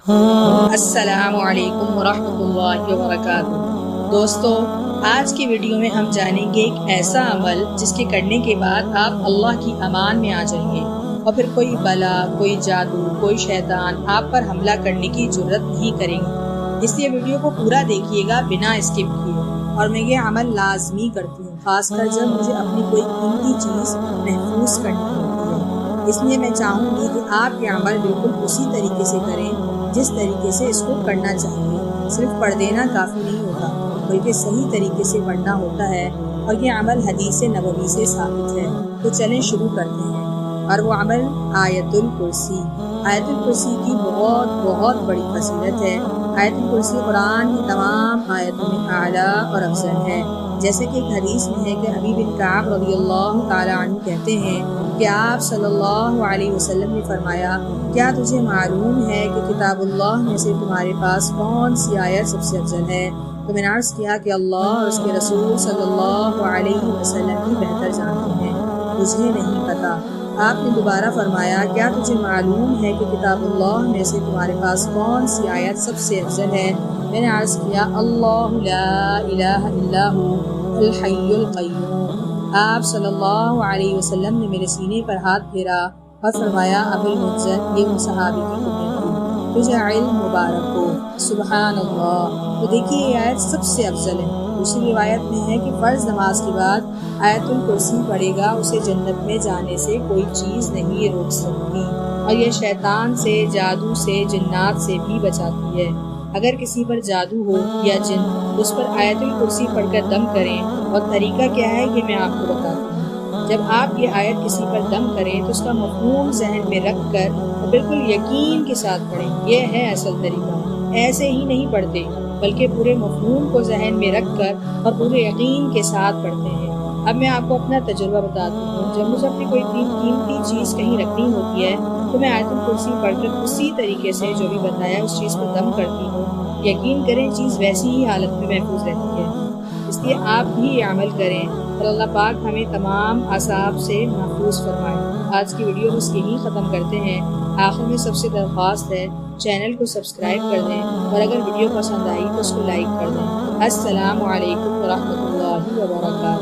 السلام علیکم ورحمۃ اللہ وبرکاتہ۔ دوستو، آج کی ویڈیو میں ہم جانیں گے ایک ایسا عمل جس کے کرنے کے بعد آپ اللہ کی امان میں آ جائیں گے اور پھر کوئی بلا، کوئی جادو، کوئی شیطان آپ پر حملہ کرنے کی جرت نہیں کریں گے۔ اس لیے ویڈیو کو پورا دیکھیے گا بنا اسکپ کیے۔ اور میں یہ عمل لازمی کرتی ہوں، خاص کر جب مجھے اپنی کوئی قیمتی چیز محفوظ کرنی ہوتی ہے۔ اس لیے میں چاہوں گی کہ آپ یہ عمل بالکل اسی طریقے سے کریں جس طریقے سے اس کو کرنا چاہیے۔ صرف پڑھ دینا کافی نہیں ہوتا، بلکہ صحیح طریقے سے پڑھنا ہوتا ہے، اور یہ عمل حدیث نبوی سے ثابت ہے۔ تو چلیں شروع کرتے ہیں۔ اور وہ عمل آیت الکرسی۔ آیت الکرسی کی بہت بڑی فضیلت ہے۔ آیت الکرسی قرآن کی تمام آیتوں میں اعلیٰ اور افضل ہے۔ جیسے کہ ایک حدیث میں ہے کہ ابی بن کعب رضی اللہ تعالیٰ عنہ کہتے ہیں کہ آپ صلی اللہ علیہ وسلم نے فرمایا، کیا تجھے معلوم ہے کہ کتاب اللہ میں سے تمہارے پاس کون سی آیت سب سے افضل ہے؟ تو میں نے عرض کیا کہ اللہ اور اس کے رسول صلی اللہ علیہ وسلم ہی بہتر جانتے ہیں، مجھے نہیں پتا۔ آپ نے دوبارہ فرمایا، کیا تجھے معلوم ہے کہ کتاب اللہ میں سے تمہارے پاس کون سی آیت سب سے افضل ہے؟ میں نے عرض کیا، اللہ لا الہ الا ہو الحی القیوم۔ آپ صلی اللہ علیہ وسلم نے میرے سینے پر ہاتھ پھیرا اور فرمایا، ابو المنذر، یہ ان صحابی کی کنیت تھی، تجھے علم مبارک ہو۔ سبحان اللہ۔ تو دیکھیے یہ آیت سب سے افضل ہے۔ دوسری روایت میں ہے کہ فرض نماز کے بعد آیت الکرسی پڑھے گا، اسے جنت میں جانے سے کوئی چیز نہیں روک سکتی، اور یہ شیطان سے، جادو سے، جنات سے بھی بچاتی ہے۔ اگر کسی پر جادو ہو یا جن، اس پر آیت الکرسی پڑھ کر دم کریں، اور طریقہ کیا ہے یہ میں آپ کو بتاتی ہوں۔ جب آپ یہ آیت کسی پر دم کریں تو اس کا مفہوم ذہن میں رکھ کر اور بالکل یقین کے ساتھ پڑھیں۔ یہ ہے اصل طریقہ۔ ایسے ہی نہیں پڑھتے، بلکہ پورے مفہوم کو ذہن میں رکھ کر اور پورے یقین کے ساتھ پڑھتے ہیں۔ اب میں آپ کو اپنا تجربہ بتاتی ہوں۔ جب مجھے اپنی کوئی قیمتی چیز کہیں رکھنی ہوتی ہے تو میں آیت الکرسی پڑھ کر اسی طریقے سے جو بھی بتایا اس چیز کو دم کرتی ہوں۔ یقین کریں چیز ویسی ہی حالت میں محفوظ رہتی ہے۔ اس لیے آپ بھی یہ عمل کریں اور اللہ پاک ہمیں تمام اعصاب سے محفوظ فرمائے۔ آج کی ویڈیو بس یہی ختم کرتے ہیں۔ آخر میں سب سے درخواست ہے چینل کو سبسکرائب کر دیں، اور اگر ویڈیو پسند آئی تو اس کو لائک کر دیں۔ السلام علیکم ورحمۃ اللہ وبرکاتہ۔